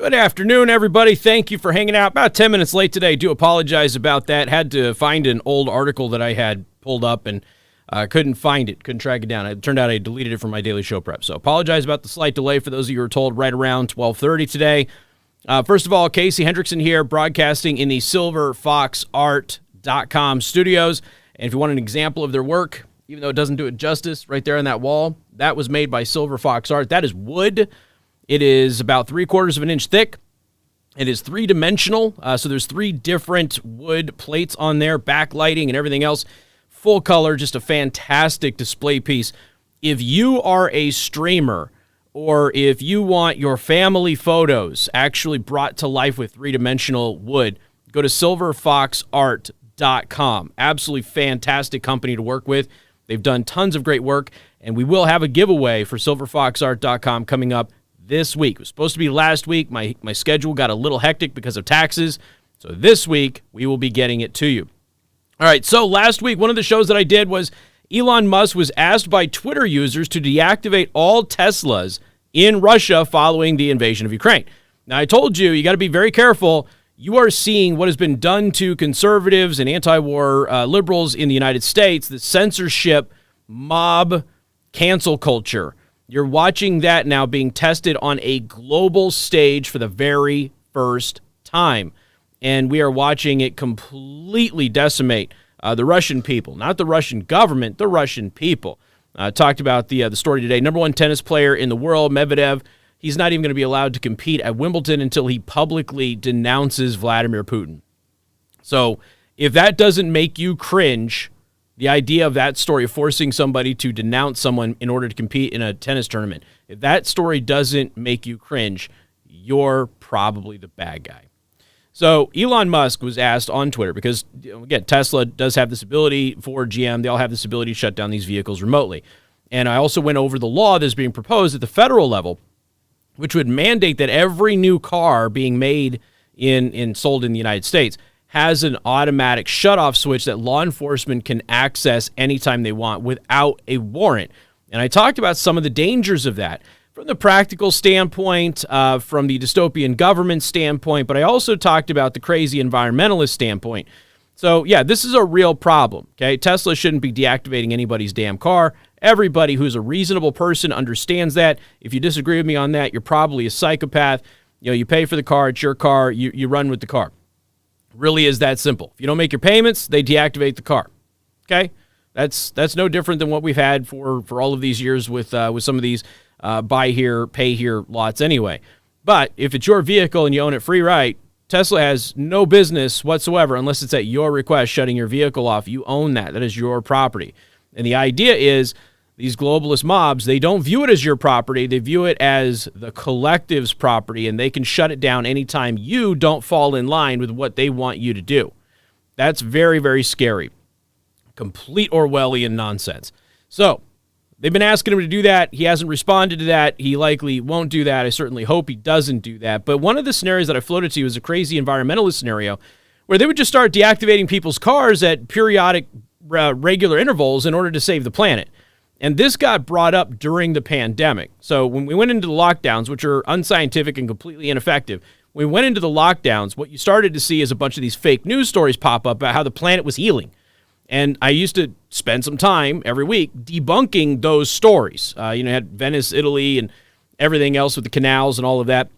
Good afternoon, everybody. Thank you for hanging out. About 10 minutes late today. Do apologize about that. Had to find an old article that I had pulled up and couldn't find it. Couldn't track it down. It turned out I deleted it from my daily show prep. So apologize about the slight delay for those of you who were told right around 12:30 today. First of all, Casey Hendrickson here, broadcasting in the silverfoxart.com studios. And if you want an example of their work, even though it doesn't do it justice, right there on that wall, that was made by Silver Fox Art. That is wood. It is about 3/4 of an inch thick. It is three-dimensional, so there's three different wood plates on there, backlighting and everything else. Full color, just a fantastic display piece. If you are a streamer or if you want your family photos actually brought to life with three-dimensional wood, go to silverfoxart.com. Absolutely fantastic company to work with. They've done tons of great work, and we will have a giveaway for silverfoxart.com coming up this week. It was supposed to be last week. My schedule got a little hectic because of taxes. So this week, we will be getting it to you. All right, so last week, one of the shows that I did was Elon Musk was asked by Twitter users to deactivate all Teslas in Russia following the invasion of Ukraine. Now, I told you, you got to be very careful. You are seeing what has been done to conservatives and anti-war liberals in the United States, the censorship, mob, cancel culture. You're watching that now being tested on a global stage for the very first time. And we are watching it completely decimate the Russian people. Not the Russian government, the Russian people. Talked about the story today. Number one tennis player in the world, Medvedev. He's not even going to be allowed to compete at Wimbledon until he publicly denounces Vladimir Putin. So if that doesn't make you cringe, the idea of that story of forcing somebody to denounce someone in order to compete in a tennis tournament, if that story doesn't make you cringe, you're probably the bad guy. So Elon Musk was asked on Twitter, because, again, Tesla does have this ability, Ford, GM, they all have this ability to shut down these vehicles remotely. And I also went over the law that's being proposed at the federal level, which would mandate that every new car being made and sold in the United States has an automatic shutoff switch that law enforcement can access anytime they want without a warrant. And I talked about some of the dangers of that from the practical standpoint, from the dystopian government standpoint, but I also talked about the crazy environmentalist standpoint. So, yeah, this is a real problem, okay? Tesla shouldn't be deactivating anybody's damn car. Everybody who's a reasonable person understands that. If you disagree with me on that, you're probably a psychopath. You know, you pay for the car, it's your car, you run with the car. Really is that simple. If you don't make your payments, they deactivate the car. Okay? That's no different than what we've had for all of these years with some of these buy here, pay here lots anyway. But if it's your vehicle and you own it free right, Tesla has no business whatsoever, unless it's at your request, shutting your vehicle off. You own that. That is your property. And the idea is these globalist mobs, they don't view it as your property. They view it as the collective's property, and they can shut it down anytime you don't fall in line with what they want you to do. That's very, very scary. Complete Orwellian nonsense. So they've been asking him to do that. He hasn't responded to that. He likely won't do that. I certainly hope he doesn't do that. But one of the scenarios that I floated to you is a crazy environmentalist scenario where they would just start deactivating people's cars at periodic, regular intervals in order to save the planet. And this got brought up during the pandemic. So when we went into the lockdowns, which are unscientific and completely ineffective, when we went into the lockdowns, what you started to see is a bunch of these fake news stories pop up about how the planet was healing. And I used to spend some time every week debunking those stories. You had Venice, Italy, and everything else with the canals and all of that.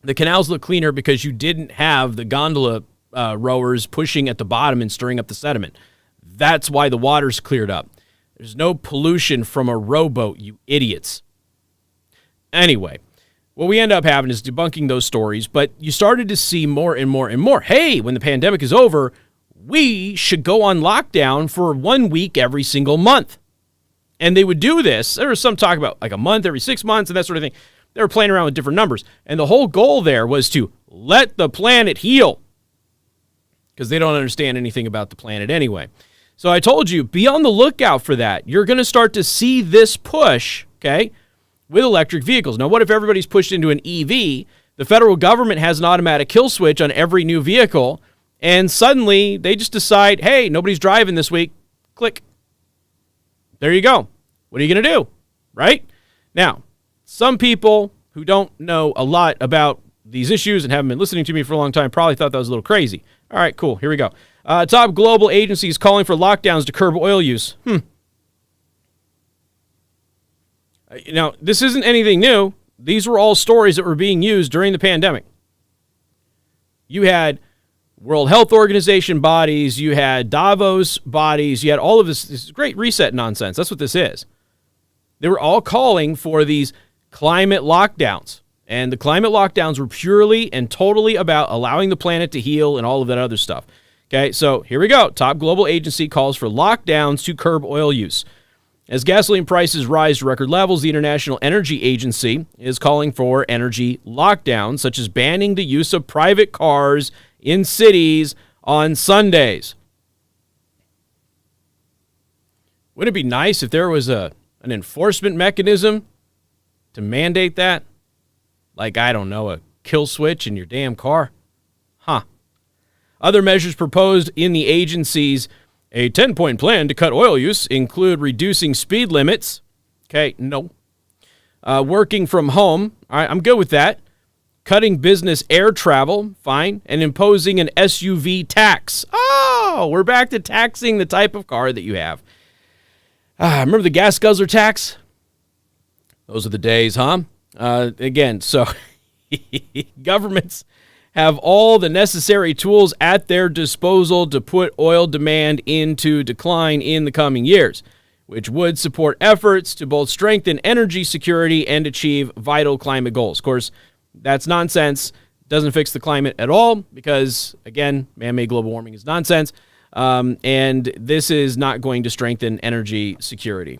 The canals look cleaner because you didn't have the gondola rowers pushing at the bottom and stirring up the sediment. That's why the water's cleared up. There's no pollution from a rowboat, you idiots. Anyway, what we end up having is debunking those stories, but you started to see more and more and more. Hey, when the pandemic is over, we should go on lockdown for 1 week every single month. And they would do this. There was some talk about like a month every 6 months and that sort of thing. They were playing around with different numbers. And the whole goal there was to let the planet heal, because they don't understand anything about the planet anyway. So I told you, be on the lookout for that. You're going to start to see this push, okay, with electric vehicles. Now, what if everybody's pushed into an EV? The federal government has an automatic kill switch on every new vehicle, and suddenly they just decide, hey, nobody's driving this week. Click. There you go. What are you going to do, right? Now, some people who don't know a lot about these issues and haven't been listening to me for a long time probably thought that was a little crazy. All right, cool. Here we go. Top global agencies calling for lockdowns to curb oil use. Now, this isn't anything new. These were all stories that were being used during the pandemic. You had World Health Organization bodies, you had Davos bodies, you had all of this great reset nonsense. That's what this is. They were all calling for these climate lockdowns. And the climate lockdowns were purely and totally about allowing the planet to heal and all of that other stuff. Okay, so here we go. Top global agency calls for lockdowns to curb oil use. As gasoline prices rise to record levels, the International Energy Agency is calling for energy lockdowns, such as banning the use of private cars in cities on Sundays. Wouldn't it be nice if there was an enforcement mechanism to mandate that? Like, I don't know, a kill switch in your damn car? Other measures proposed in the agency's a 10-point plan to cut oil use include reducing speed limits. Okay, no. Working from home. All right, I'm good with that. Cutting business air travel. Fine. And imposing an SUV tax. Oh, we're back to taxing the type of car that you have. Remember the gas guzzler tax? Those are the days, huh? Again, so governments have all the necessary tools at their disposal to put oil demand into decline in the coming years, which would support efforts to both strengthen energy security and achieve vital climate goals. Of course, that's nonsense. Doesn't fix the climate at all because, again, man-made global warming is nonsense, and this is not going to strengthen energy security.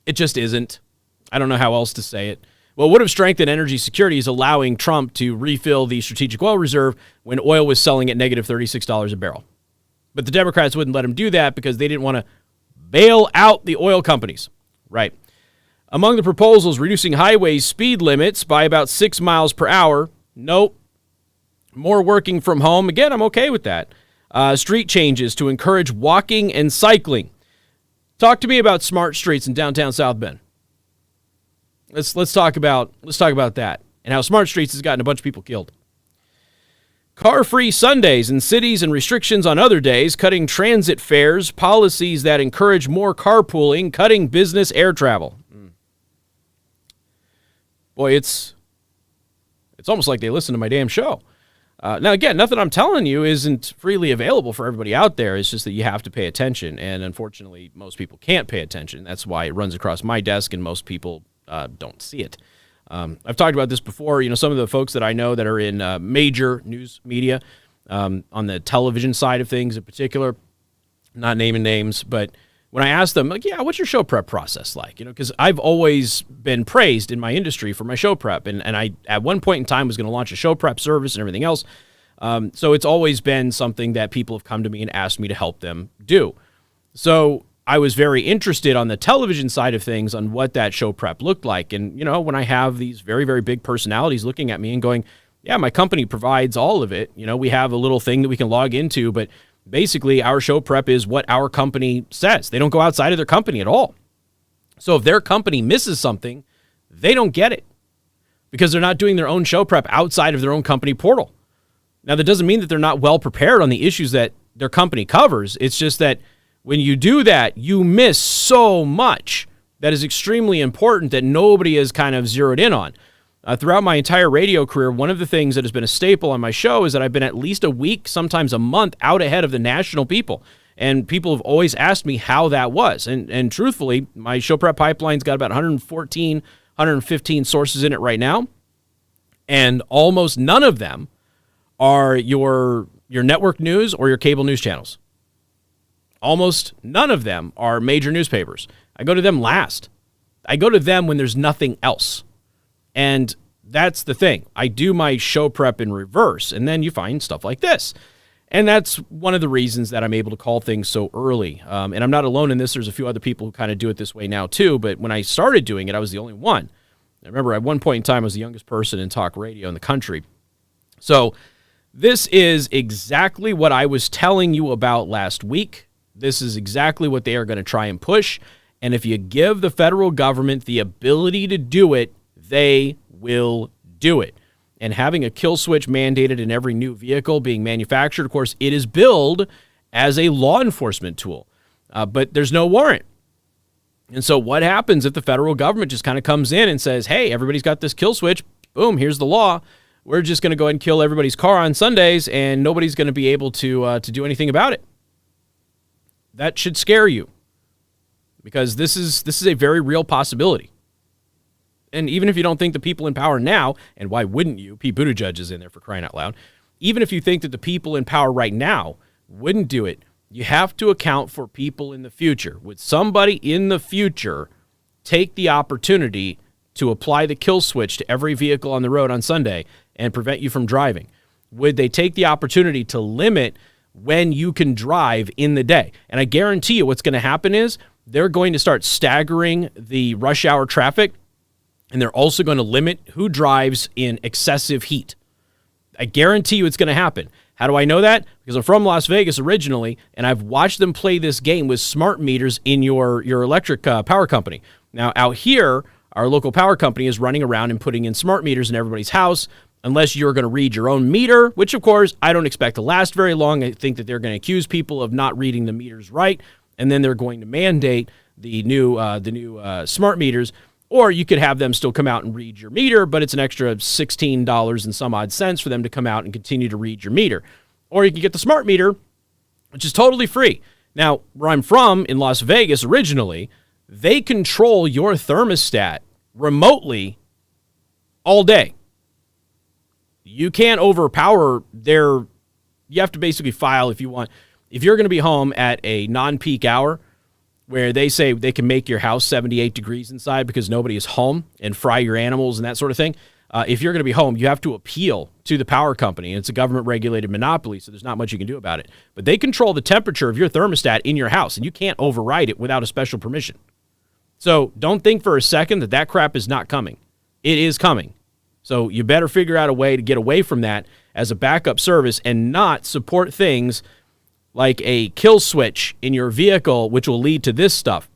It just isn't. I don't know how else to say it. What would have strengthened energy security is allowing Trump to refill the strategic oil reserve when oil was selling at negative $36 a barrel. But the Democrats wouldn't let him do that because they didn't want to bail out the oil companies. Right. Among the proposals, reducing highway speed limits by about 6 miles per hour. Nope. More working from home. Again, I'm okay with that. Street changes to encourage walking and cycling. Talk to me about smart streets in downtown South Bend. Let's talk about that and how smart streets has gotten a bunch of people killed. Car-free Sundays in cities and restrictions on other days, cutting transit fares, policies that encourage more carpooling, cutting business air travel. Boy, it's almost like they listen to my damn show. Now, again, nothing I'm telling you isn't freely available for everybody out there. It's just that you have to pay attention, and unfortunately, most people can't pay attention. That's why it runs across my desk, and most people don't see it. I've talked about this before. You know, some of the folks that I know that are in major news media, on the television side of things in particular, not naming names, but when I ask them, like, yeah, what's your show prep process like? You know, because I've always been praised in my industry for my show prep, and I at one point in time was going to launch a show prep service and everything else. So it's always been something that people have come to me and asked me to help them do. So I was very interested on the television side of things on what that show prep looked like. And, you know, when I have these very, very big personalities looking at me and going, yeah, my company provides all of it. You know, we have a little thing that we can log into, but basically our show prep is what our company says. They don't go outside of their company at all. So if their company misses something, they don't get it because they're not doing their own show prep outside of their own company portal. Now, that doesn't mean that they're not well prepared on the issues that their company covers. It's just that when you do that, you miss so much that is extremely important that nobody has kind of zeroed in on. Throughout my entire radio career, one of the things that has been a staple on my show is that I've been at least a week, sometimes a month, out ahead of the national people. And people have always asked me how that was. And truthfully, my show prep pipeline's got about 114, 115 sources in it right now. And almost none of them are your network news or your cable news channels. Almost none of them are major newspapers. I go to them last. I go to them when there's nothing else. And that's the thing. I do my show prep in reverse, and then you find stuff like this. And that's one of the reasons that I'm able to call things so early. And I'm not alone in this. There's a few other people who kind of do it this way now too, but when I started doing it, I was the only one. I remember at one point in time, I was the youngest person in talk radio in the country. So this is exactly what I was telling you about last week. This is exactly what they are going to try and push. And if you give the federal government the ability to do it, they will do it. and having a kill switch mandated in every new vehicle being manufactured, of course, it is billed as a law enforcement tool, but there's no warrant. And so what happens if the federal government just kind of comes in and says, hey, everybody's got this kill switch, boom, here's the law. We're just going to go ahead and kill everybody's car on Sundays, and nobody's going to be able to do anything about it. That should scare you, because this is a very real possibility. And even if you don't think the people in power now, and why wouldn't you? Pete Buttigieg is in there, for crying out loud. Even if you think that the people in power right now wouldn't do it, you have to account for people in the future. Would somebody in the future take the opportunity to apply the kill switch to every vehicle on the road on Sunday and prevent you from driving? Would they take the opportunity to limit when you can drive in the day? And I guarantee you what's going to happen is they're going to start staggering the rush hour traffic, and they're also going to limit who drives in excessive heat. I guarantee you it's going to happen. How do I know that? Because I'm from Las Vegas originally, and I've watched them play this game with smart meters in your electric power company. Now, out here, our local power company is running around and putting in smart meters in everybody's house, unless you're going to read your own meter, which, of course, I don't expect to last very long. I think that they're going to accuse people of not reading the meters right, and then they're going to mandate the new smart meters. Or you could have them still come out and read your meter, but it's an extra $16 and some odd cents for them to come out and continue to read your meter. Or you can get the smart meter, which is totally free. Now, where I'm from in Las Vegas originally, they control your thermostat remotely all day. You can't overpower you have to basically file if you want. If you're going to be home at a non-peak hour, where they say they can make your house 78 degrees inside because nobody is home and fry your animals and that sort of thing. If you're going to be home, you have to appeal to the power company. And it's a government-regulated monopoly, so there's not much you can do about it. But they control the temperature of your thermostat in your house, and you can't override it without a special permission. So don't think for a second that crap is not coming. It is coming. So you better figure out a way to get away from that as a backup service and not support things like a kill switch in your vehicle, which will lead to this stuff.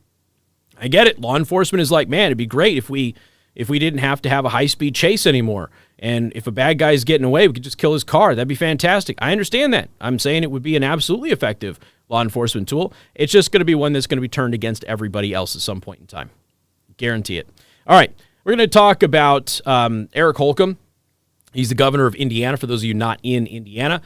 I get it. Law enforcement is like, man, it'd be great if we didn't have to have a high-speed chase anymore. And if a bad guy is getting away, we could just kill his car. That'd be fantastic. I understand that. I'm saying it would be an absolutely effective law enforcement tool. It's just going to be one that's going to be turned against everybody else at some point in time. Guarantee it. All right. We're going to talk about Eric Holcomb. He's the governor of Indiana, for those of you not in Indiana.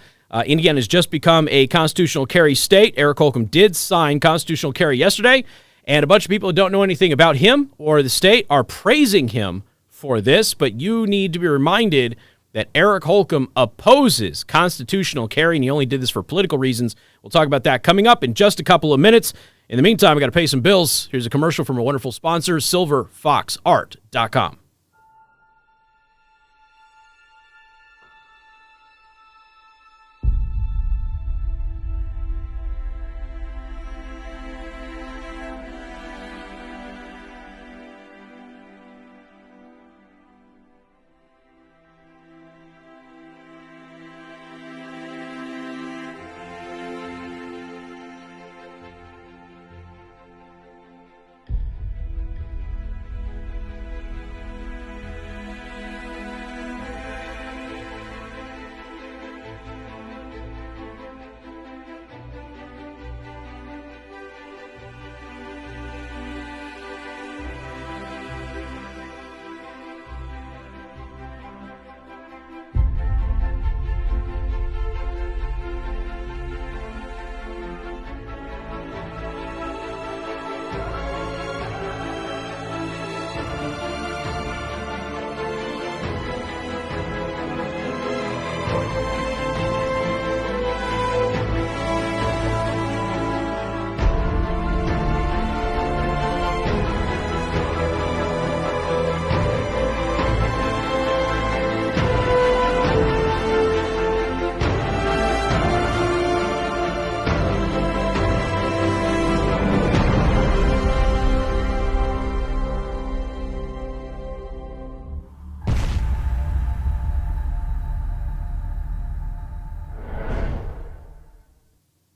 Indiana has just become a constitutional carry state. Eric Holcomb did sign constitutional carry yesterday, and a bunch of people who don't know anything about him or the state are praising him for this, but you need to be reminded that Eric Holcomb opposes constitutional carry, and he only did this for political reasons. We'll talk about that coming up in just a couple of minutes. In the meantime, we got to pay some bills. Here's a commercial from a wonderful sponsor, silverfoxart.com.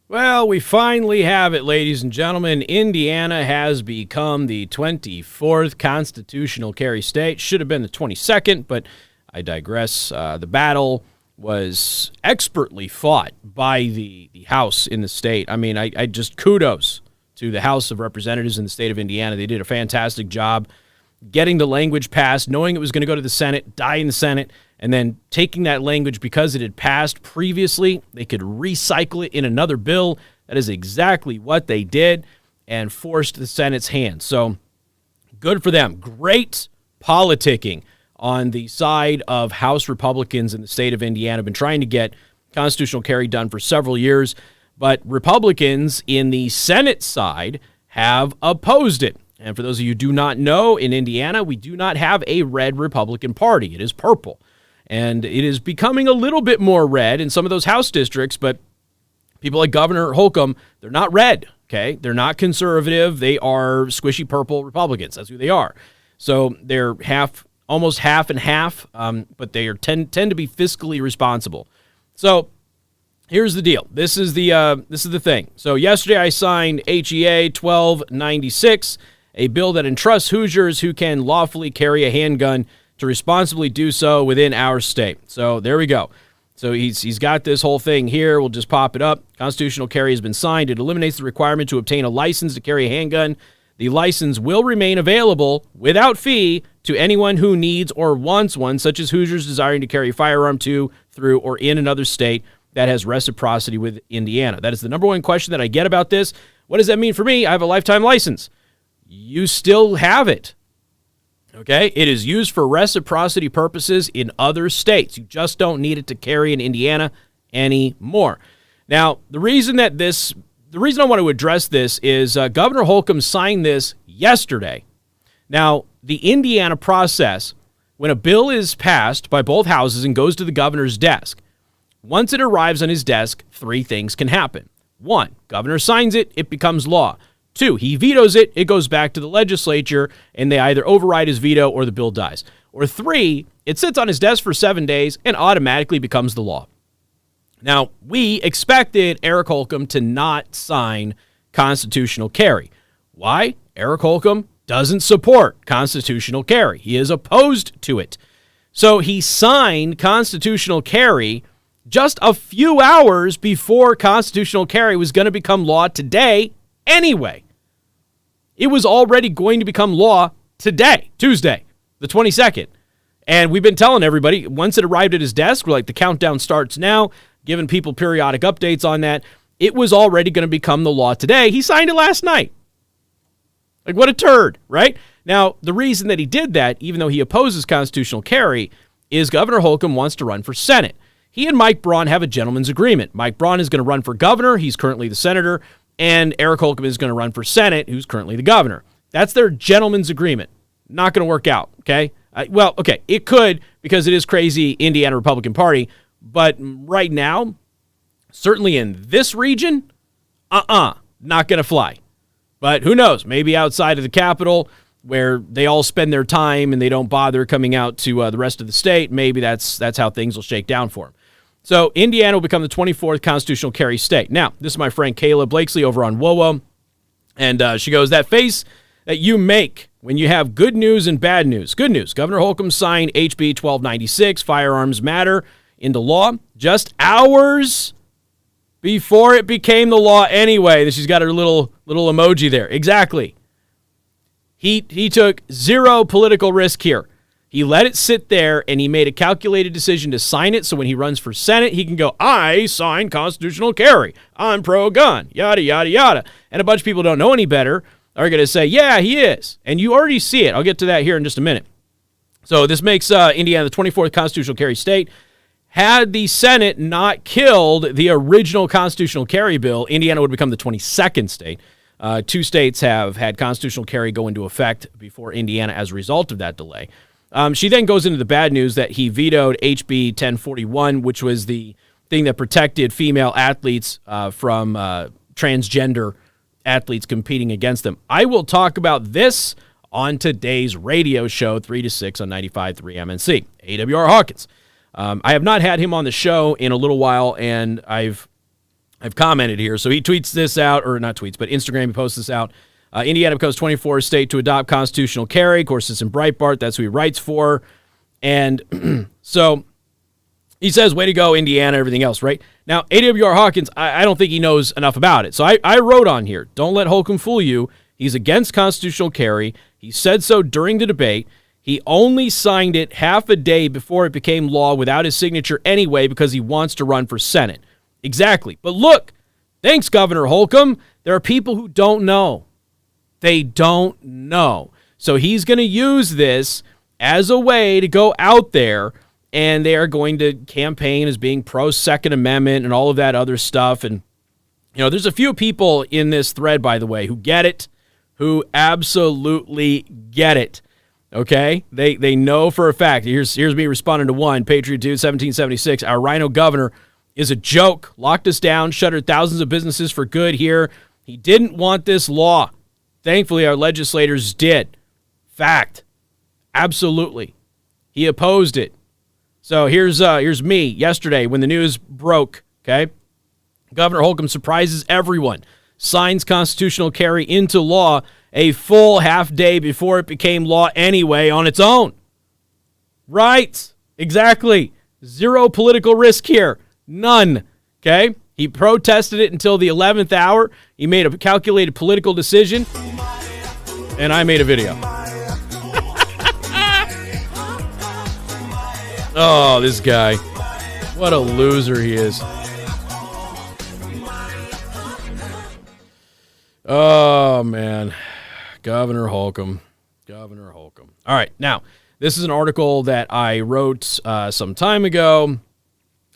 Well, we finally have it, ladies and gentlemen. Indiana has become the 24th constitutional carry state. Should have been the 22nd, but I digress. The battle was expertly fought by the House in the state. I mean, I just kudos to the House of Representatives in the state of Indiana. They did a fantastic job getting the language passed, knowing it was going to go to the Senate, die in the Senate, and then taking that language because it had passed previously, they could recycle it in another bill. That is exactly what they did and forced the Senate's hand. So good for them. Great politicking on the side of House Republicans in the state of Indiana. Been trying to get constitutional carry done for several years, but Republicans in the Senate side have opposed it. And for those of you who do not know, in Indiana, we do not have a red Republican Party. It is purple. And it is becoming a little bit more red in some of those House districts, but people like Governor Holcomb, they're not red, okay? They're not conservative. They are squishy purple Republicans. That's who they are. So they're almost half and half, but they tend to be fiscally responsible. So here's the deal. This is the thing. So yesterday I signed HEA 1296, a bill that entrusts Hoosiers who can lawfully carry a handgun to responsibly do so within our state. So there we go. So he's got this whole thing here. We'll just pop it up. Constitutional carry has been signed. It eliminates the requirement to obtain a license to carry a handgun. The license will remain available without fee to anyone who needs or wants one, such as Hoosiers desiring to carry a firearm to, through, or in another state that has reciprocity with Indiana. That is the number one question that I get about this. What does that mean for me? I have a lifetime license. You still have it. Okay? It is used for reciprocity purposes in other states. You just don't need it to carry in Indiana anymore. Now, the reason I want to address this is Governor Holcomb signed this yesterday. Now, the Indiana process, when a bill is passed by both houses and goes to the governor's desk, once it arrives on his desk, three things can happen. One, governor signs it, it becomes law. Two, he vetoes it, it goes back to the legislature, and they either override his veto or the bill dies. Or three, it sits on his desk for 7 days and automatically becomes the law. Now, we expected Eric Holcomb to not sign constitutional carry. Why? Eric Holcomb doesn't support constitutional carry. He is opposed to it. So he signed constitutional carry just a few hours before constitutional carry was going to become law today anyway. It was already going to become law today, Tuesday, the 22nd. And we've been telling everybody, once it arrived at his desk, we're like, the countdown starts now, giving people periodic updates on that. It was already going to become the law today. He signed it last night. Like, what a turd, right? Now, the reason that he did that, even though he opposes constitutional carry, is Governor Holcomb wants to run for Senate. He and Mike Braun have a gentleman's agreement. Mike Braun is going to run for governor. He's currently the senator. And Eric Holcomb is going to run for Senate, who's currently the governor. That's their gentleman's agreement. Not going to work out, okay? Okay, it could because it is crazy Indiana Republican Party. But right now, certainly in this region, not going to fly. But who knows? Maybe outside of the Capitol, where they all spend their time and they don't bother coming out to the rest of the state, maybe that's how things will shake down for them. So Indiana will become the 24th constitutional carry state. Now, this is my friend Kayla Blakesley over on WoWo, and she goes, that face that you make when you have good news and bad news. Good news, Governor Holcomb signed HB 1296, Firearms Matter, into law just hours before it became the law anyway. She's got her little emoji there. Exactly. He took zero political risk here. He let it sit there, and he made a calculated decision to sign it, so when he runs for Senate, he can go, I signed constitutional carry. I'm pro-gun, yada, yada, yada. And a bunch of people who don't know any better are going to say, yeah, he is. And you already see it. I'll get to that here in just a minute. So this makes Indiana the 24th constitutional carry state. Had the Senate not killed the original constitutional carry bill, Indiana would become the 22nd state. Two states have had constitutional carry go into effect before Indiana as a result of that delay. She then goes into the bad news that he vetoed HB 1041, which was the thing that protected female athletes from transgender athletes competing against them. I will talk about this on today's radio show, 3 to 6 on 95.3 MNC. AWR Hawkins. I have not had him on the show in a little while, and I've commented here. So he tweets this out, or not tweets, but Instagram, he posts this out. Indiana becomes 24th state to adopt constitutional carry. Of course, it's in Breitbart. That's who he writes for. And so he says, way to go, Indiana, everything else, right? Now, AWR Hawkins, I don't think he knows enough about it. So I wrote on here, don't let Holcomb fool you. He's against constitutional carry. He said so during the debate. He only signed it half a day before it became law without his signature anyway because he wants to run for Senate. Exactly. But look, thanks, Governor Holcomb. There are people who don't know. They don't know. So he's going to use this as a way to go out there, and they are going to campaign as being pro-Second Amendment and all of that other stuff. And, you know, there's a few people in this thread, by the way, who get it, who absolutely get it. Okay? They know for a fact. Here's me responding to one. Patriot Dude 1776. Our rhino governor is a joke. Locked us down. Shuttered thousands of businesses for good here. He didn't want this law. Thankfully, our legislators did. Fact. Absolutely. He opposed it. So here's me yesterday when the news broke. Okay? Governor Holcomb surprises everyone. Signs constitutional carry into law a full half day before it became law anyway on its own. Right. Exactly. Zero political risk here. None. Okay? He protested it until the 11th hour. He made a calculated political decision. And I made a video. Oh, this guy. What a loser he is. Oh, man. Governor Holcomb. Governor Holcomb. All right. Now, this is an article that I wrote some time ago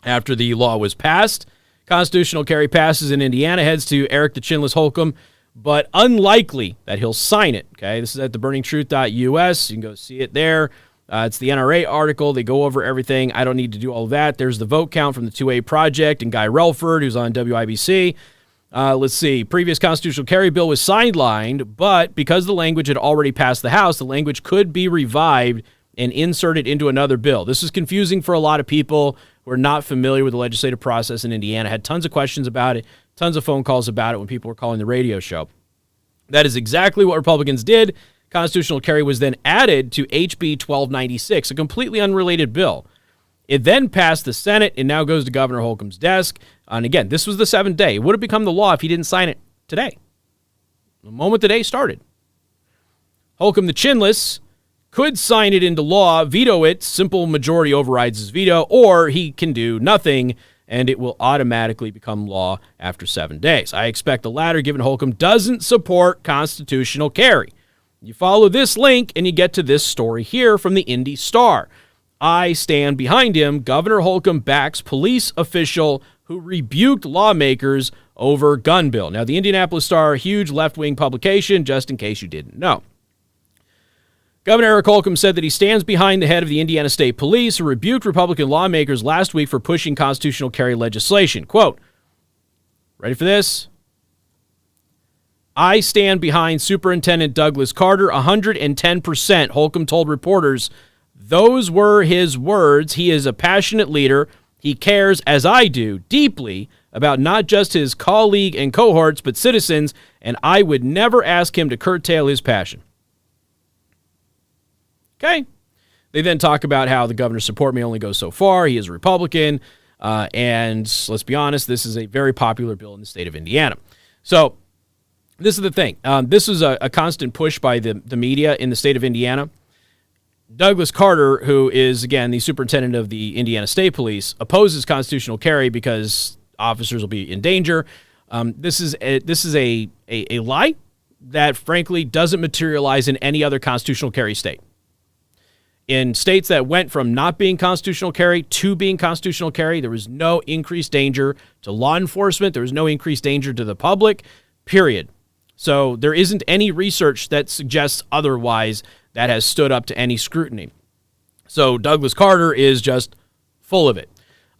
after the law was passed. Constitutional carry passes in Indiana, heads to Eric the Chinless Holcomb, but unlikely that he'll sign it. Okay, this is at theburningtruth.us. You can go see it there. It's the NRA article. They go over everything. I don't need to do all of that. There's the vote count from the 2A Project and Guy Relford, who's on WIBC. Let's see. Previous constitutional carry bill was sidelined, but because the language had already passed the House, the language could be revived and inserted into another bill. This is confusing for a lot of people who are not familiar with the legislative process in Indiana. Had tons of questions about it, tons of phone calls about it when people were calling the radio show. That is exactly what Republicans did. Constitutional carry was then added to HB 1296, a completely unrelated bill. It then passed the Senate and now goes to Governor Holcomb's desk. And again, this was the 7th day. It would have become the law if he didn't sign it today, the moment the day started. Holcomb the Chinless could sign it into law, veto it, simple majority overrides his veto, or he can do nothing, and it will automatically become law after 7 days. I expect the latter, given Holcomb doesn't support constitutional carry. You follow this link, and you get to this story here from the Indy Star. I stand behind him. Governor Holcomb backs police official who rebuked lawmakers over gun bill. Now, the Indianapolis Star, a huge left-wing publication, just in case you didn't know. Governor Eric Holcomb said that he stands behind the head of the Indiana State Police, who rebuked Republican lawmakers last week for pushing constitutional carry legislation. Quote, ready for this? I stand behind Superintendent Douglas Carter 110%, Holcomb told reporters. Those were his words. He is a passionate leader. He cares, as I do, deeply about not just his colleague and cohorts, but citizens, and I would never ask him to curtail his passion. Okay. They then talk about how the governor's support may only go so far. He is a Republican. And let's be honest, this is a very popular bill in the state of Indiana. So this is the thing. This was a constant push by the media in the state of Indiana. Douglas Carter, who is, again, the superintendent of the Indiana State Police, opposes constitutional carry because officers will be in danger. This is a lie that, frankly, doesn't materialize in any other constitutional carry state. In states that went from not being constitutional carry to being constitutional carry, there was no increased danger to law enforcement. There was no increased danger to the public, period. So there isn't any research that suggests otherwise that has stood up to any scrutiny. So Douglas Carter is just full of it.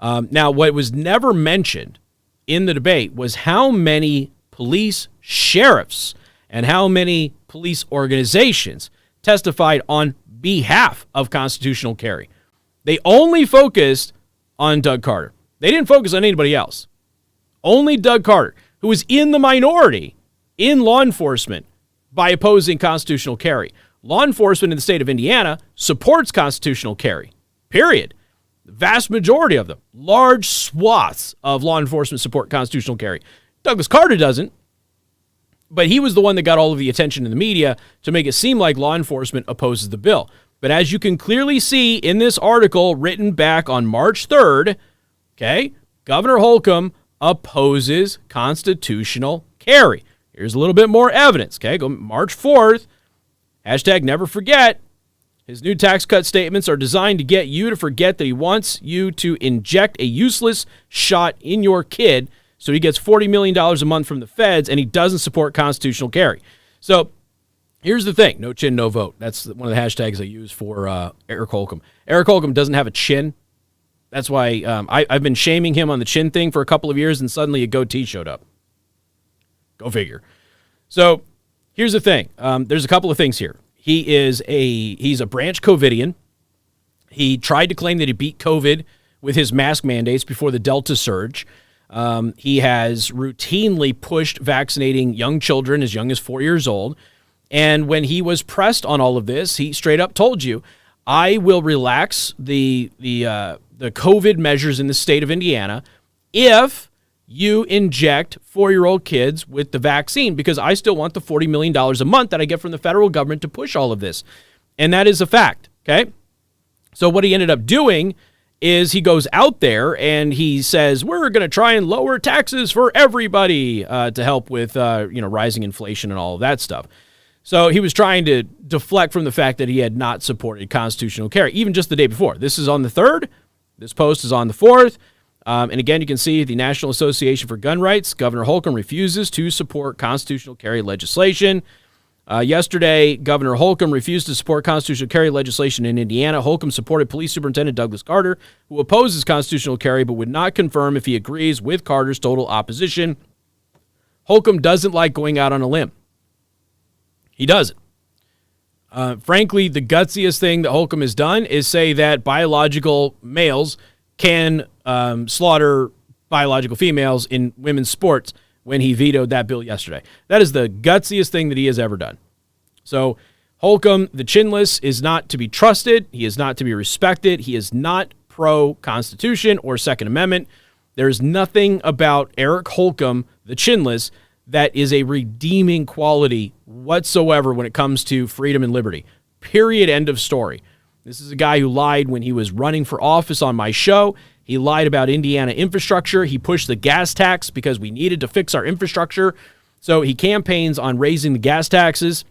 Now, what was never mentioned in the debate was how many police sheriffs and how many police organizations testified on behalf of constitutional carry. They only focused on Doug Carter. They didn't focus on anybody else. Only Doug Carter, who was in the minority in law enforcement by opposing constitutional carry. Law enforcement in the state of Indiana supports constitutional carry. period. The vast majority of them, large swaths of law enforcement support constitutional carry. Douglas Carter doesn't, but he was the one that got all of the attention in the media to make it seem like law enforcement opposes the bill. But as you can clearly see in this article written back on March 3rd, okay, Governor Holcomb opposes constitutional carry. Here's a little bit more evidence, okay? Go March 4th, hashtag never forget. His new tax cut statements are designed to get you to forget that he wants you to inject a useless shot in your kid so he gets $40 million a month from the feds, and he doesn't support constitutional carry. So here's the thing. No chin, no vote. That's one of the hashtags I use for Eric Holcomb. Eric Holcomb doesn't have a chin. That's why I've been shaming him on the chin thing for a couple of years, and suddenly a goatee showed up. Go figure. So here's the thing. There's a couple of things here. He's a branch COVIDian. He tried to claim that he beat COVID with his mask mandates before the Delta surge. He has routinely pushed vaccinating young children as young as 4 years old. And when he was pressed on all of this, he straight up told you, I will relax the COVID measures in the state of Indiana if you inject 4-year-old kids with the vaccine, because I still want the $40 million a month that I get from the federal government to push all of this. And that is a fact, okay? So what he ended up doing is he goes out there and he says, we're going to try and lower taxes for everybody to help with rising inflation and all of that stuff. So he was trying to deflect from the fact that he had not supported constitutional carry, even just the day before. This is on the 3rd. This post is on the 4th. And again, you can see the National Association for Gun Rights. Governor Holcomb refuses to support constitutional carry legislation. Yesterday, Governor Holcomb refused to support constitutional carry legislation in Indiana. Holcomb supported Police Superintendent Douglas Carter, who opposes constitutional carry but would not confirm if he agrees with Carter's total opposition. Holcomb doesn't like going out on a limb. He doesn't. Frankly, the gutsiest thing that Holcomb has done is say that biological males can slaughter biological females in women's sports when he vetoed that bill yesterday. That is the gutsiest thing that he has ever done. So Holcomb, the chinless, is not to be trusted. He is not to be respected. He is not pro-Constitution or Second Amendment. There is nothing about Eric Holcomb, the chinless, that is a redeeming quality whatsoever when it comes to freedom and liberty. Period. End of story. This is a guy who lied when he was running for office on my show. He lied about Indiana infrastructure. He pushed the gas tax because we needed to fix our infrastructure. So he campaigns on raising the gas taxes.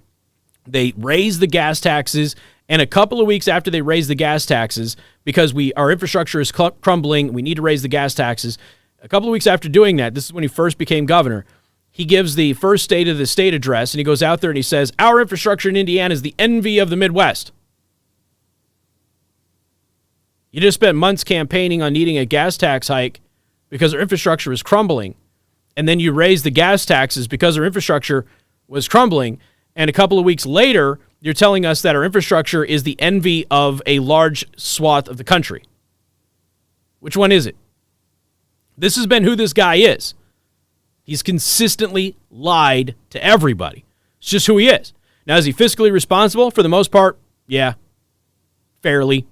They raise the gas taxes, and a couple of weeks after they raise the gas taxes, because our infrastructure is crumbling, we need to raise the gas taxes. A couple of weeks after doing that, this is when he first became governor, he gives the first State of the State address, and he goes out there and he says, our infrastructure in Indiana is the envy of the Midwest. You just spent months campaigning on needing a gas tax hike because our infrastructure is crumbling, and then you raise the gas taxes because our infrastructure was crumbling, and a couple of weeks later, you're telling us that our infrastructure is the envy of a large swath of the country. Which one is it? This has been who this guy is. He's consistently lied to everybody. It's just who he is. Now, is he fiscally responsible? For the most part, yeah, fairly.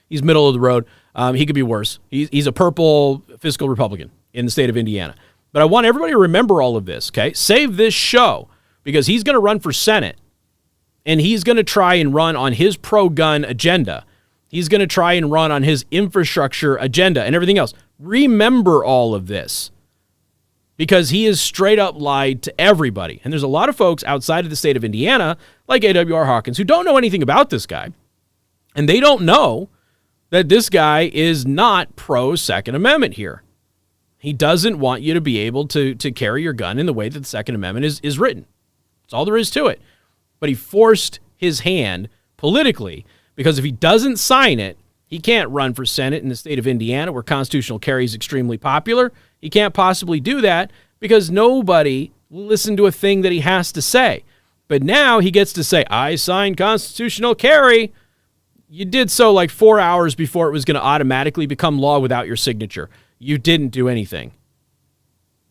He's middle of the road. He could be worse. He's a purple fiscal Republican in the state of Indiana. But I want everybody to remember all of this, okay? Save this show, because he's going to run for Senate, and he's going to try and run on his pro-gun agenda. He's going to try and run on his infrastructure agenda and everything else. Remember all of this, because he has straight up lied to everybody. And there's a lot of folks outside of the state of Indiana, like A.W.R. Hawkins, who don't know anything about this guy. And they don't know that this guy is not pro-Second Amendment here. He doesn't want you to be able to carry your gun in the way that the Second Amendment is written. That's all there is to it. But he forced his hand politically, because if he doesn't sign it, he can't run for Senate in the state of Indiana, where constitutional carry is extremely popular. He can't possibly do that because nobody will listen to a thing that he has to say. But now he gets to say, I signed constitutional carry. You did so like 4 hours before it was going to automatically become law without your signature. You didn't do anything.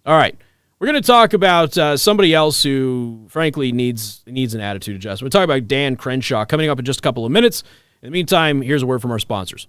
All right. We're going to talk about somebody else who, frankly, needs an attitude adjustment. We're talking about Dan Crenshaw coming up in just a couple of minutes. In the meantime, here's a word from our sponsors.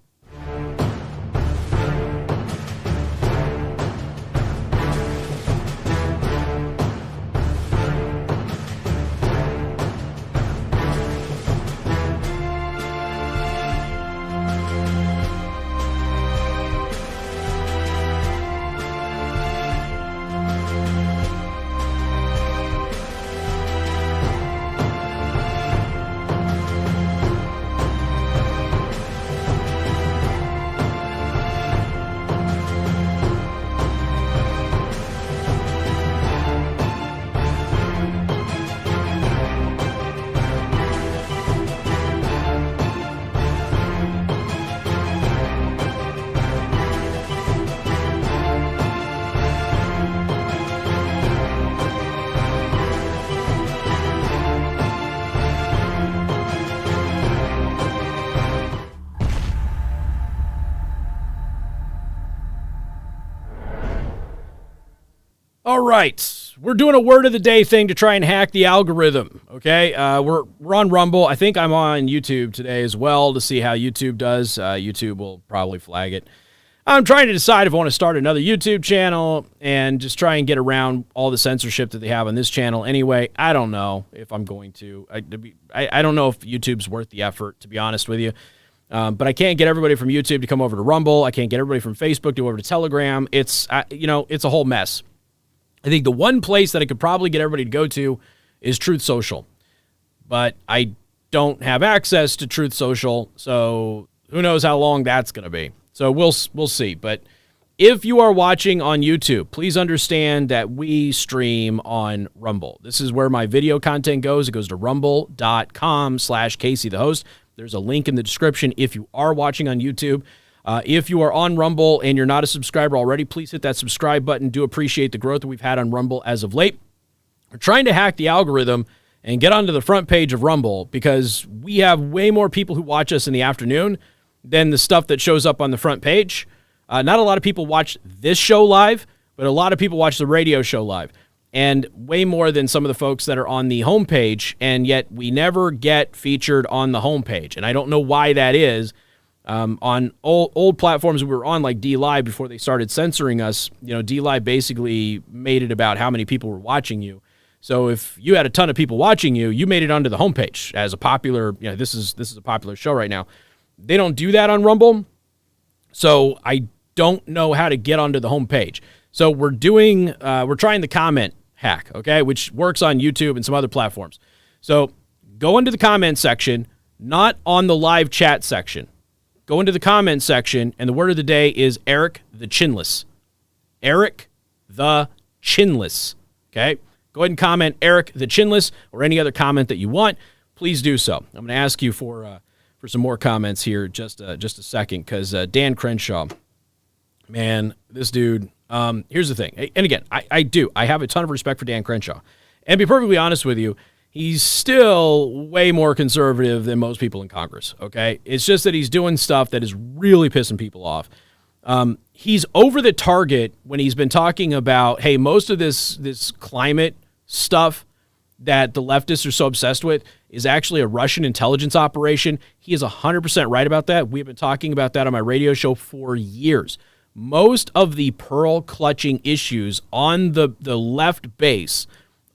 right. We're doing a word of the day thing to try and hack the algorithm, okay? We're on Rumble. I think I'm on YouTube today as well to see how YouTube does. YouTube will probably flag it. I'm trying to decide if I want to start another YouTube channel and just try and get around all the censorship that they have on this channel. Anyway, I don't know if I'm going to. I don't know if YouTube's worth the effort, to be honest with you. But I can't get everybody from YouTube to come over to Rumble. I can't get everybody from Facebook to go over to Telegram. It's a whole mess. I think the one place that I could probably get everybody to go to is Truth Social. But I don't have access to Truth Social, so who knows how long that's going to be. So we'll see. But if you are watching on YouTube, please understand that we stream on Rumble. This is where my video content goes. It goes to rumble.com/Casey the host. There's a link in the description if you are watching on YouTube. If you are on Rumble and you're not a subscriber already, please hit that subscribe button. Do appreciate the growth that we've had on Rumble as of late. We're trying to hack the algorithm and get onto the front page of Rumble because we have way more people who watch us in the afternoon than the stuff that shows up on the front page. Not a lot of people watch this show live, but a lot of people watch the radio show live. And way more than some of the folks that are on the homepage, and yet we never get featured on the homepage. And I don't know why that is. On old platforms we were on, like DLive, before they started censoring us, DLive basically made it about how many people were watching you. So if you had a ton of people watching you, you made it onto the homepage as a popular, this is a popular show right now. They don't do that on Rumble, so I don't know how to get onto the homepage. So we're trying the comment hack, okay, which works on YouTube and some other platforms. So go into the comment section, not on the live chat section. Go into the comment section, and the word of the day is Eric the Chinless. Eric the Chinless, okay? Go ahead and comment Eric the Chinless or any other comment that you want. Please do so. I'm going to ask you for some more comments here just a second, because Dan Crenshaw, man, this dude, here's the thing. And again, I have a ton of respect for Dan Crenshaw. And to be perfectly honest with you, he's still way more conservative than most people in Congress, okay? It's just that he's doing stuff that is really pissing people off. He's over the target when he's been talking about, hey, most of this climate stuff that the leftists are so obsessed with is actually a Russian intelligence operation. He is 100% right about that. We've been talking about that on my radio show for years. Most of the pearl-clutching issues on the left base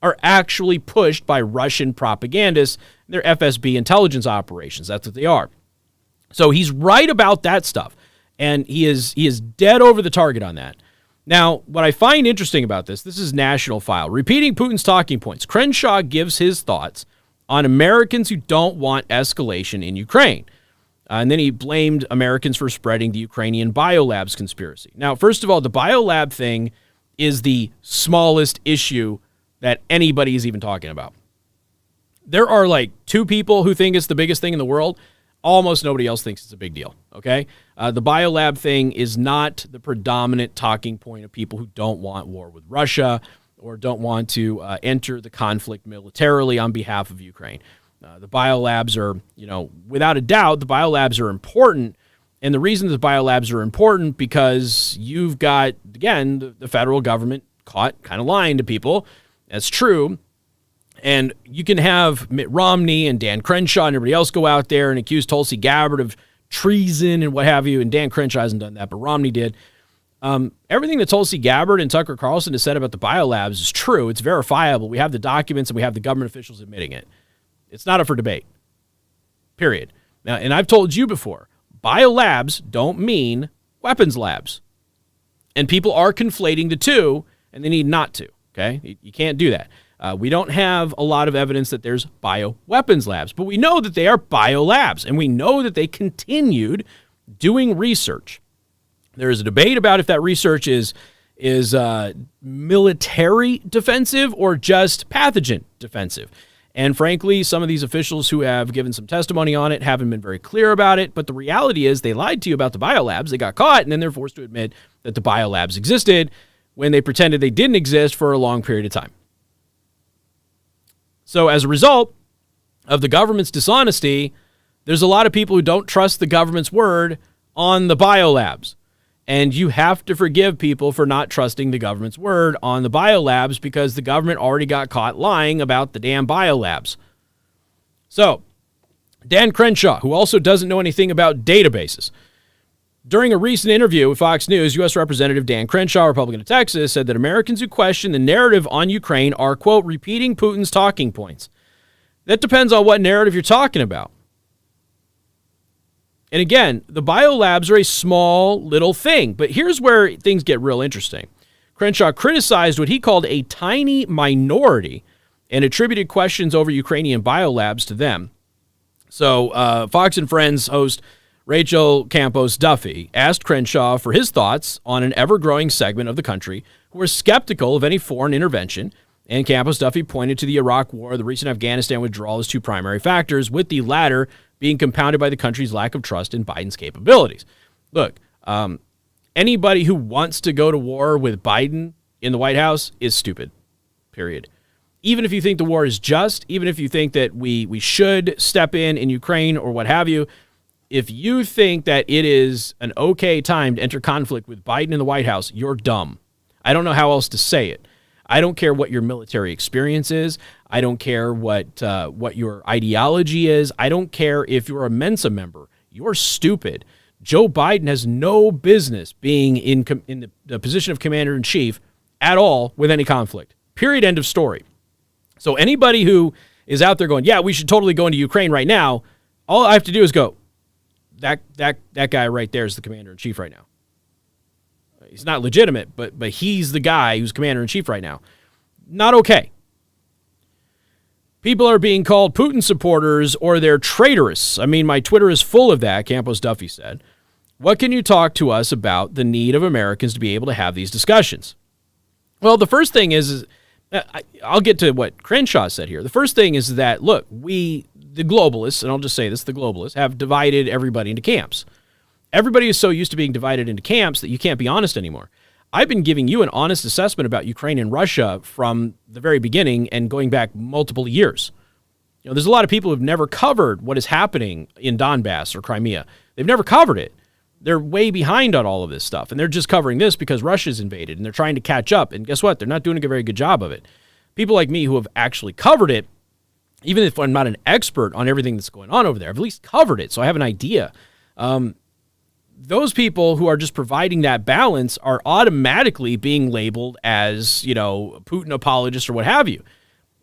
are actually pushed by Russian propagandists. They're FSB intelligence operations. That's what they are. So he's right about that stuff, and he is dead over the target on that. Now, what I find interesting about this is National File. Repeating Putin's talking points, Crenshaw gives his thoughts on Americans who don't want escalation in Ukraine. And then he blamed Americans for spreading the Ukrainian biolabs conspiracy. Now, first of all, the biolab thing is the smallest issue that anybody is even talking about. There are like two people who think it's the biggest thing in the world. Almost nobody else thinks it's a big deal, okay? The biolab thing is not the predominant talking point of people who don't want war with Russia or don't want to enter the conflict militarily on behalf of Ukraine. The biolabs are, without a doubt, the biolabs are important. And the reason the biolabs are important because you've got, again, the federal government caught kind of lying to people. That's true. And you can have Mitt Romney and Dan Crenshaw and everybody else go out there and accuse Tulsi Gabbard of treason and what have you. And Dan Crenshaw hasn't done that, but Romney did. Everything that Tulsi Gabbard and Tucker Carlson has said about the biolabs is true. It's verifiable. We have the documents and we have the government officials admitting it. It's not up for debate. Period. Now, and I've told you before, biolabs don't mean weapons labs. And people are conflating the two, and they need not to. Okay? You can't do that. We don't have a lot of evidence that there's bioweapons labs, but we know that they are biolabs, and we know that they continued doing research. There is a debate about if that research is military defensive or just pathogen defensive. And frankly, some of these officials who have given some testimony on it haven't been very clear about it, but the reality is they lied to you about the biolabs. They got caught, and then they're forced to admit that the biolabs existed when they pretended they didn't exist for a long period of time. So as a result of the government's dishonesty, there's a lot of people who don't trust the government's word on the biolabs. And you have to forgive people for not trusting the government's word on the biolabs because the government already got caught lying about the damn biolabs. So, Dan Crenshaw, who also doesn't know anything about databases, during a recent interview with Fox News, U.S. Representative Dan Crenshaw, Republican of Texas, said that Americans who question the narrative on Ukraine are, quote, repeating Putin's talking points. That depends on what narrative you're talking about. And again, the biolabs are a small little thing, but here's where things get real interesting. Crenshaw criticized what he called a tiny minority and attributed questions over Ukrainian biolabs to them. So Fox and Friends host Rachel Campos Duffy asked Crenshaw for his thoughts on an ever-growing segment of the country who are skeptical of any foreign intervention, and Campos Duffy pointed to the Iraq War, the recent Afghanistan withdrawal as two primary factors, with the latter being compounded by the country's lack of trust in Biden's capabilities. Look, anybody who wants to go to war with Biden in the White House is stupid, period. Even if you think the war is just, even if you think that we should step in Ukraine or what have you, if you think that it is an okay time to enter conflict with Biden in the White House, you're dumb. I don't know how else to say it. I don't care what your military experience is. I don't care what your ideology is. I don't care if you're a Mensa member. You're stupid. Joe Biden has no business being in the position of commander-in-chief at all with any conflict. Period. End of story. So anybody who is out there going, yeah, we should totally go into Ukraine right now, all I have to do is go, that guy right there is the commander-in-chief right now. He's not legitimate, but he's the guy who's commander-in-chief right now. Not okay. People are being called Putin supporters or they're traitorous. I mean, my Twitter is full of that, Campos Duffy said. What can you talk to us about the need of Americans to be able to have these discussions? Well, the first thing is I'll get to what Crenshaw said here. The first thing is that, look, the globalists, and I'll just say this, the globalists have divided everybody into camps. Everybody is so used to being divided into camps that you can't be honest anymore. I've been giving you an honest assessment about Ukraine and Russia from the very beginning and going back multiple years. You know, there's a lot of people who've never covered what is happening in Donbass or Crimea. They've never covered it. They're way behind on all of this stuff, and they're just covering this because Russia's invaded, and they're trying to catch up, and guess what? They're not doing a very good job of it. People like me who have actually covered it, even if I'm not an expert on everything that's going on over there, I've at least covered it, so I have an idea. Those people who are just providing that balance are automatically being labeled as, you know, Putin apologists or what have you.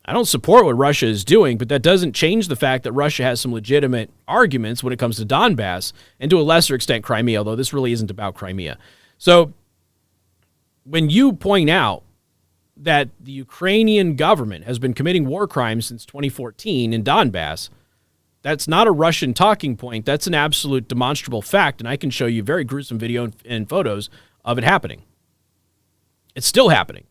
I don't support what Russia is doing, but that doesn't change the fact that Russia has some legitimate arguments when it comes to Donbass and to a lesser extent Crimea, although this really isn't about Crimea. So when you point out that the Ukrainian government has been committing war crimes since 2014 in Donbass, that's not a Russian talking point. That's an absolute demonstrable fact, and I can show you very gruesome video and photos of it happening. It's still happening.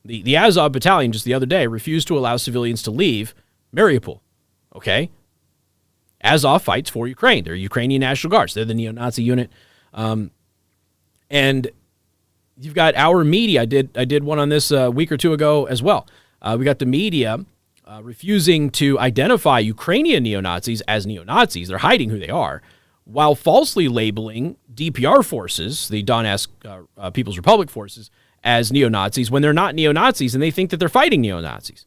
The Azov battalion just the other day refused to allow civilians to leave Mariupol. Okay? Azov fights for Ukraine. They're Ukrainian National Guards. They're the neo-Nazi unit. And you've got our media. I did one on this a week or two ago as well. We got the media refusing to identify Ukrainian neo-Nazis as neo-Nazis. They're hiding who they are, while falsely labeling DPR forces, the Donetsk People's Republic forces, as neo-Nazis when they're not neo-Nazis and they think that they're fighting neo-Nazis.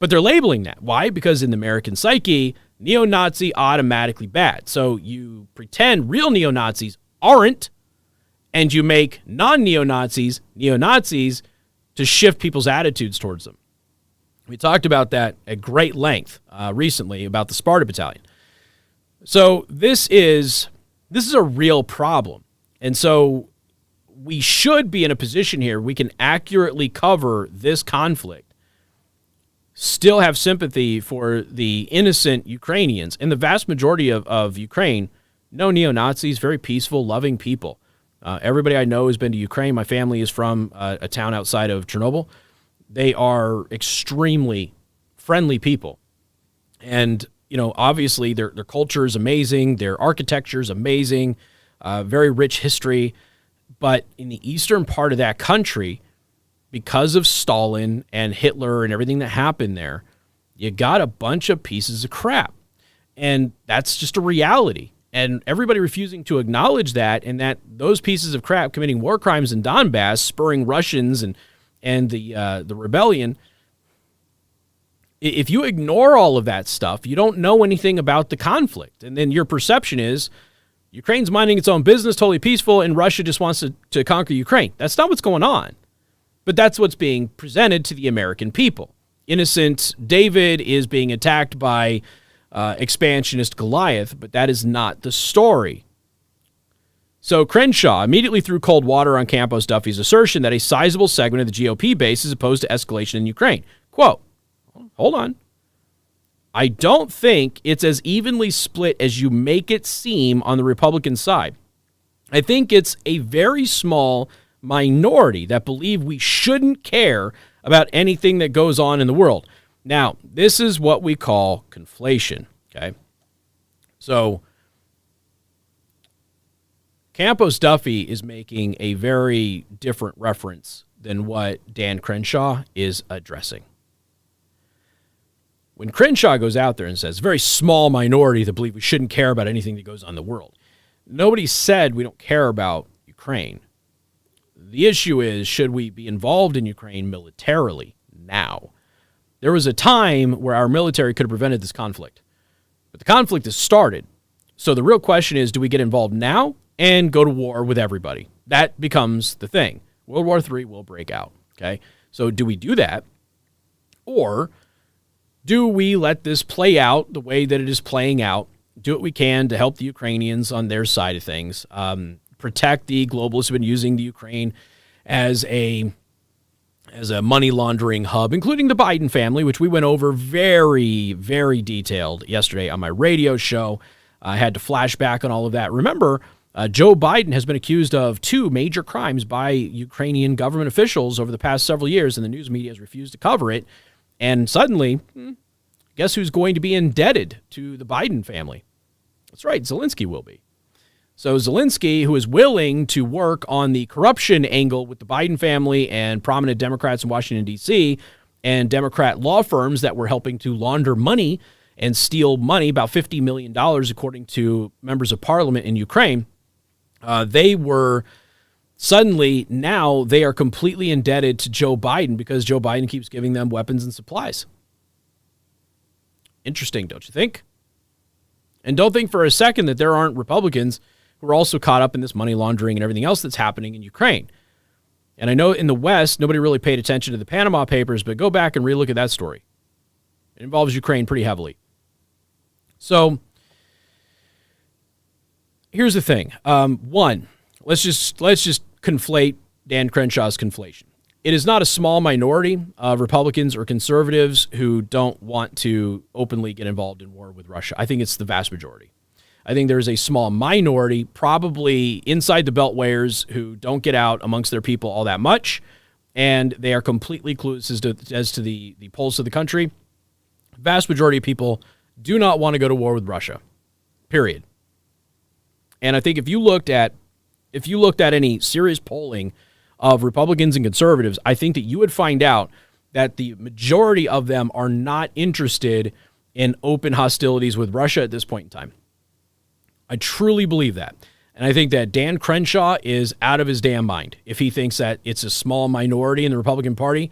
But they're labeling that. Why? Because in the American psyche, neo-Nazi automatically bad. So you pretend real neo-Nazis aren't, and you make non-neo-Nazis neo-Nazis to shift people's attitudes towards them. We talked about that at great length recently about the Sparta Battalion. So this is a real problem. And so we should be in a position here we can accurately cover this conflict, still have sympathy for the innocent Ukrainians. And the vast majority of Ukraine, no neo-Nazis, very peaceful, loving people. Everybody I know has been to Ukraine. My family is from a town outside of Chernobyl. They are extremely friendly people. And, you know, obviously their culture is amazing. Their architecture is amazing. Very rich history. But in the eastern part of that country, because of Stalin and Hitler and everything that happened there, you got a bunch of pieces of crap. And that's just a reality. And everybody refusing to acknowledge that, and that those pieces of crap committing war crimes in Donbass, spurring Russians and the rebellion. If you ignore all of that stuff, you don't know anything about the conflict. And then your perception is Ukraine's minding its own business, totally peaceful, and Russia just wants to conquer Ukraine. That's not what's going on. But that's what's being presented to the American people. Innocent David is being attacked by expansionist Goliath, but that is not the story. So Crenshaw immediately threw cold water on Campos Duffy's assertion that a sizable segment of the GOP base is opposed to escalation in Ukraine. Quote, hold on. I don't think it's as evenly split as you make it seem on the Republican side. I think it's a very small minority that believe we shouldn't care about anything that goes on in the world. Now, this is what we call conflation, okay? So, Campos Duffy is making a very different reference than what Dan Crenshaw is addressing. When Crenshaw goes out there and says, a very small minority that believe we shouldn't care about anything that goes on in the world, nobody said we don't care about Ukraine. The issue is, should we be involved in Ukraine militarily now? There was a time where our military could have prevented this conflict. But the conflict has started. So the real question is, do we get involved now and go to war with everybody? That becomes the thing. World War III will break out. Okay? So do we do that? Or do we let this play out the way that it is playing out, do what we can to help the Ukrainians on their side of things, protect the globalists who have been using the Ukraine as a money laundering hub, including the Biden family, which we went over very, very detailed yesterday on my radio show. I had to flash back on all of that. Remember, Joe Biden has been accused of 2 major crimes by Ukrainian government officials over the past several years, and the news media has refused to cover it. And suddenly, guess who's going to be indebted to the Biden family? That's right, Zelensky will be. So Zelensky, who is willing to work on the corruption angle with the Biden family and prominent Democrats in Washington, D.C., and Democrat law firms that were helping to launder money and steal money, about $50 million, according to members of parliament in Ukraine, they were suddenly, now they are completely indebted to Joe Biden because Joe Biden keeps giving them weapons and supplies. Interesting, don't you think? And don't think for a second that there aren't Republicans who are also caught up in this money laundering and everything else that's happening in Ukraine. And I know in the West, nobody really paid attention to the Panama Papers, but go back and relook at that story. It involves Ukraine pretty heavily. So here's the thing. One, let's just conflate Dan Crenshaw's conflation. It is not a small minority of Republicans or conservatives who don't want to openly get involved in war with Russia. I think it's the vast majority. I think there's a small minority, probably inside the Beltwayers, who don't get out amongst their people all that much, and they are completely clueless as to the pulse of the country. The vast majority of people do not want to go to war with Russia, period. And I think if you looked at any serious polling of Republicans and conservatives, I think that you would find out that the majority of them are not interested in open hostilities with Russia at this point in time. I truly believe that. And I think that Dan Crenshaw is out of his damn mind if he thinks that it's a small minority in the Republican Party.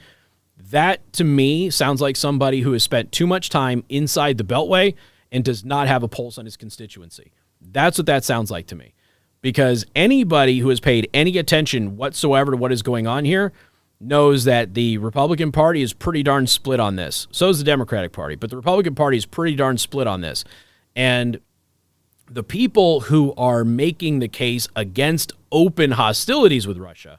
That, to me, sounds like somebody who has spent too much time inside the Beltway and does not have a pulse on his constituency. That's what that sounds like to me. Because anybody who has paid any attention whatsoever to what is going on here knows that the Republican Party is pretty darn split on this. So is the Democratic Party, but the Republican Party is pretty darn split on this. And the people who are making the case against open hostilities with Russia,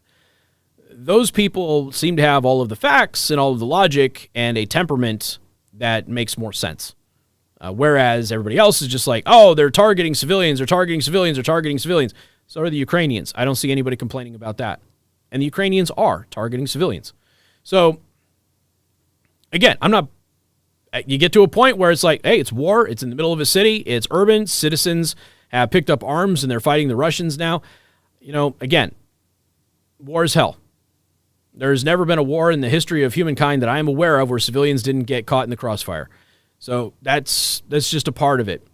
those people seem to have all of the facts and all of the logic and a temperament that makes more sense. Whereas everybody else is just like, oh, they're targeting civilians, they're targeting civilians, they're targeting civilians. So are the Ukrainians. I don't see anybody complaining about that. And the Ukrainians are targeting civilians. So, again, you get to a point where it's like, hey, it's war. It's in the middle of a city. It's urban. Citizens have picked up arms and they're fighting the Russians now. Again, war is hell. There's never been a war in the history of humankind that I am aware of where civilians didn't get caught in the crossfire. So that's just a part of it.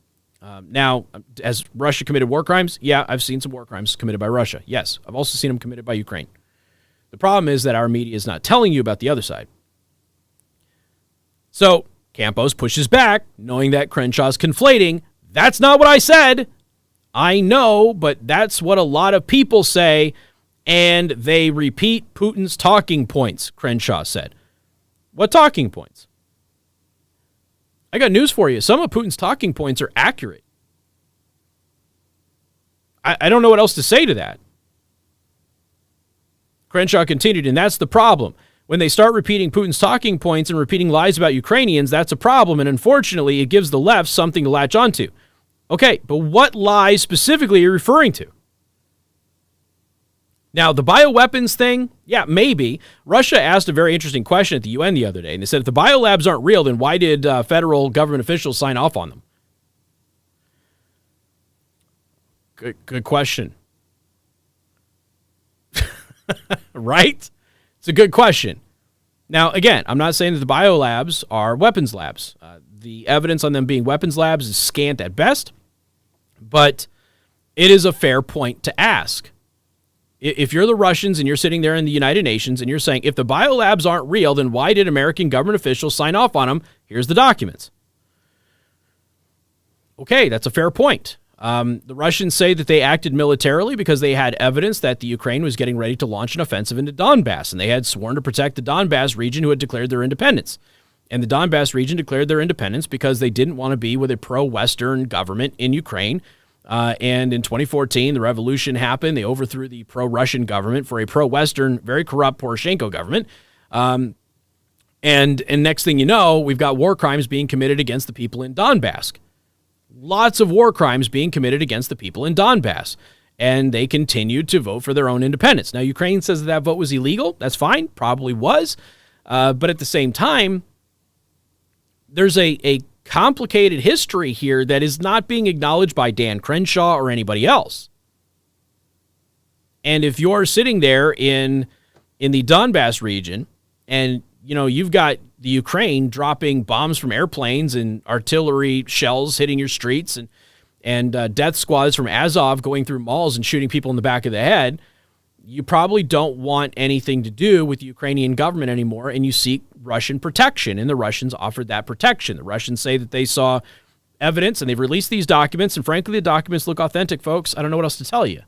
Now, has Russia committed war crimes? Yeah, I've seen some war crimes committed by Russia. Yes, I've also seen them committed by Ukraine. The problem is that our media is not telling you about the other side. So Campos pushes back, knowing that Crenshaw's conflating. That's not what I said. I know, but that's what a lot of people say, and they repeat Putin's talking points, Crenshaw said. What talking points? I got news for you. Some of Putin's talking points are accurate. I don't know what else to say to that. Crenshaw continued, and that's the problem. When they start repeating Putin's talking points and repeating lies about Ukrainians, that's a problem, and unfortunately, it gives the left something to latch onto. Okay, but what lies specifically are you referring to? Now, the bioweapons thing, yeah, maybe. Russia asked a very interesting question at the UN the other day, and they said, if the biolabs aren't real, then why did federal government officials sign off on them? Good question. Right? It's a good question. Now, again, I'm not saying that the biolabs are weapons labs. The evidence on them being weapons labs is scant at best, but it is a fair point to ask. If you're the Russians and you're sitting there in the United Nations and you're saying, if the biolabs aren't real, then why did American government officials sign off on them? Here's the documents. Okay, that's a fair point. The Russians say that they acted militarily because they had evidence that the Ukraine was getting ready to launch an offensive into Donbass, and they had sworn to protect the Donbass region who had declared their independence. And the Donbass region declared their independence because they didn't want to be with a pro-Western government in Ukraine. And in 2014, the revolution happened. They overthrew the pro-Russian government for a pro-Western, very corrupt Poroshenko government. And next thing you know, we've got war crimes being committed against the people in Donbass. Lots of war crimes being committed against the people in Donbass. And they continued to vote for their own independence. Now, Ukraine says that vote was illegal. That's fine. Probably was. But at the same time, there's a complicated history here that is not being acknowledged by Dan Crenshaw or anybody else. And if you're sitting there in the Donbass region and, you know, you've got the Ukraine dropping bombs from airplanes and artillery shells hitting your streets and death squads from Azov going through malls and shooting people in the back of the head, you probably don't want anything to do with the Ukrainian government anymore, and you seek Russian protection, and the Russians offered that protection. The Russians say that they saw evidence, and they've released these documents, and frankly, the documents look authentic, folks. I don't know what else to tell you.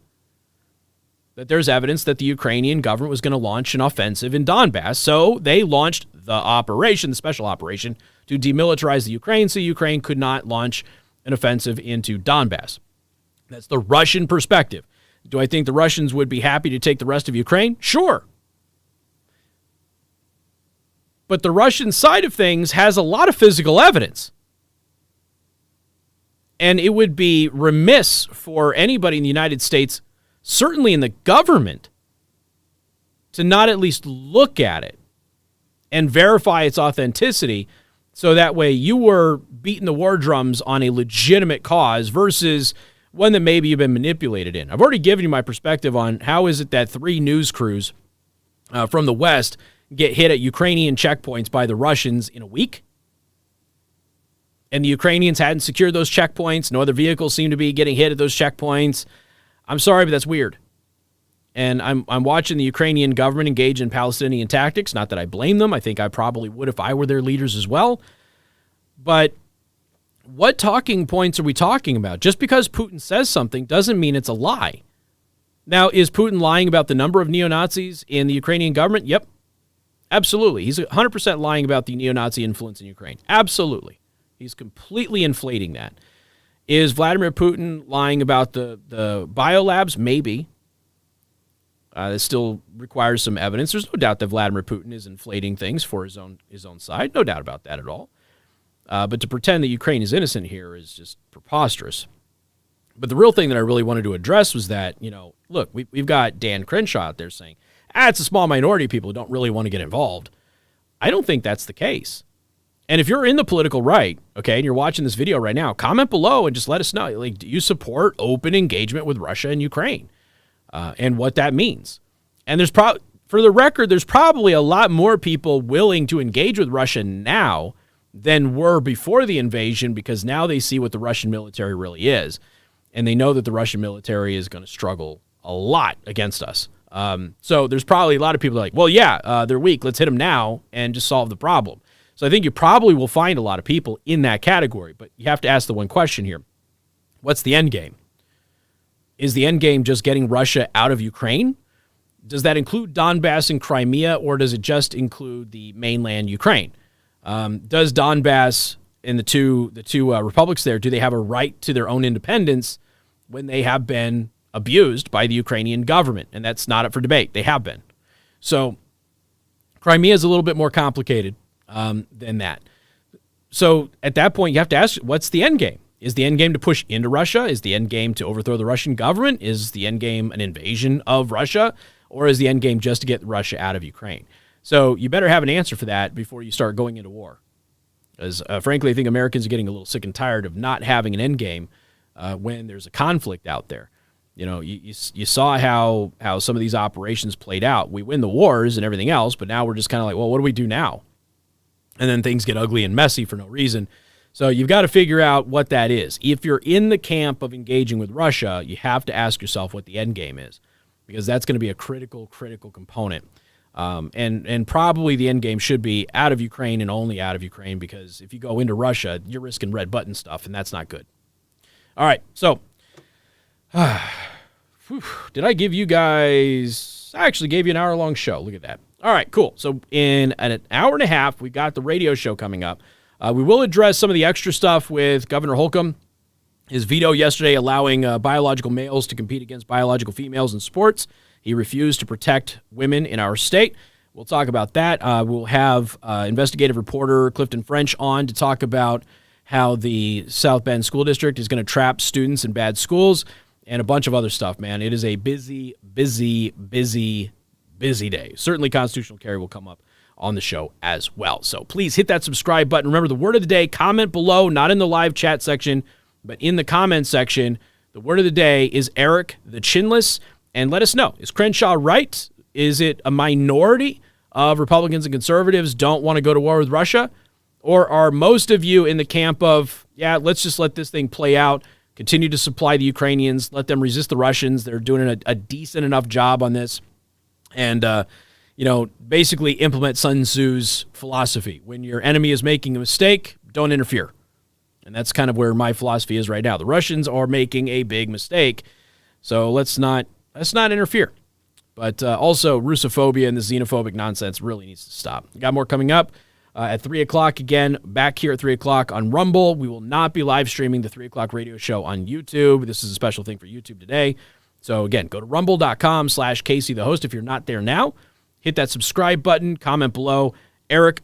That there's evidence that the Ukrainian government was going to launch an offensive in Donbass, so they launched the operation, the special operation, to demilitarize the Ukraine so Ukraine could not launch an offensive into Donbass. That's the Russian perspective. Do I think the Russians would be happy to take the rest of Ukraine? Sure. But the Russian side of things has a lot of physical evidence. And it would be remiss for anybody in the United States, certainly in the government, to not at least look at it and verify its authenticity, so that way you were beating the war drums on a legitimate cause versus one that maybe you've been manipulated in. I've already given you my perspective on how is it that 3 news crews from the West get hit at Ukrainian checkpoints by the Russians in a week. And the Ukrainians hadn't secured those checkpoints. No other vehicles seem to be getting hit at those checkpoints. I'm sorry, but that's weird. And I'm watching the Ukrainian government engage in Palestinian tactics. Not that I blame them. I think I probably would if I were their leaders as well. But what talking points are we talking about? Just because Putin says something doesn't mean it's a lie. Now, is Putin lying about the number of neo-Nazis in the Ukrainian government? Yep. Absolutely. He's 100% lying about the neo-Nazi influence in Ukraine. Absolutely. He's completely inflating that. Is Vladimir Putin lying about the biolabs? Maybe. That still requires some evidence. There's no doubt that Vladimir Putin is inflating things for his own side. No doubt about that at all. But to pretend that Ukraine is innocent here is just preposterous. But the real thing that I really wanted to address was that, you know, look, we've got Dan Crenshaw out there saying, it's a small minority of people who don't really want to get involved. I don't think that's the case. And if you're in the political right, okay, and you're watching this video right now, comment below and just let us know. Like, do you support open engagement with Russia and Ukraine and what that means? And there's for the record, there's probably a lot more people willing to engage with Russia now than were before the invasion, because now they see what the Russian military really is. And they know that the Russian military is going to struggle a lot against us. So there's probably a lot of people like, well, yeah, they're weak. Let's hit them now and just solve the problem. So I think you probably will find a lot of people in that category. But you have to ask the one question here. What's the end game? Is the end game just getting Russia out of Ukraine? Does that include Donbass and Crimea, or does it just include the mainland Ukraine? Does Donbass and the two republics there, do they have a right to their own independence when they have been abused by the Ukrainian government? And that's not up for debate. They have been. So Crimea is a little bit more complicated than that. So at that point, you have to ask, what's the end game? Is the end game to push into Russia? Is the end game to overthrow the Russian government? Is the end game an invasion of Russia? Or is the end game just to get Russia out of Ukraine? So you better have an answer for that before you start going into war. Because frankly, I think Americans are getting a little sick and tired of not having an end game when there's a conflict out there. You know, you saw how some of these operations played out. We win the wars and everything else, but now we're just kind of like, well, what do we do now? And then things get ugly and messy for no reason. So you've got to figure out what that is. If you're in the camp of engaging with Russia, you have to ask yourself what the end game is, because that's going to be a critical component. And probably the end game should be out of Ukraine and only out of Ukraine, because if you go into Russia, you're risking red button stuff, and that's not good. All right, so did I give you guys? I actually gave you an hour-long show. Look at that. All right, cool. So in an hour and a half, we got the radio show coming up. We will address some of the extra stuff with Governor Holcomb. His veto yesterday allowing biological males to compete against biological females in sports. He refused to protect women in our state. We'll talk about that. We'll have investigative reporter Clifton French on to talk about how the South Bend School District is going to trap students in bad schools and a bunch of other stuff, man. It is a busy day. Certainly constitutional carry will come up on the show as well. So please hit that subscribe button. Remember, the word of the day, comment below, not in the live chat section, but in the comment section. The word of the day is Eric the Chinless. And let us know, is Crenshaw right? Is it a minority of Republicans and conservatives don't want to go to war with Russia? Or are most of you in the camp of, yeah, let's just let this thing play out, continue to supply the Ukrainians, let them resist the Russians. They're doing a decent enough job on this. And, basically implement Sun Tzu's philosophy. When your enemy is making a mistake, don't interfere. And that's kind of where my philosophy is right now. The Russians are making a big mistake, so let's not interfere. But also, Russophobia and the xenophobic nonsense really needs to stop. We got more coming up at 3 o'clock again, back here at 3 o'clock on Rumble. We will not be live streaming the 3 o'clock radio show on YouTube. This is a special thing for YouTube today. So again, go to rumble.com/Casey the host if you're not there now. Hit that subscribe button, comment below. Eric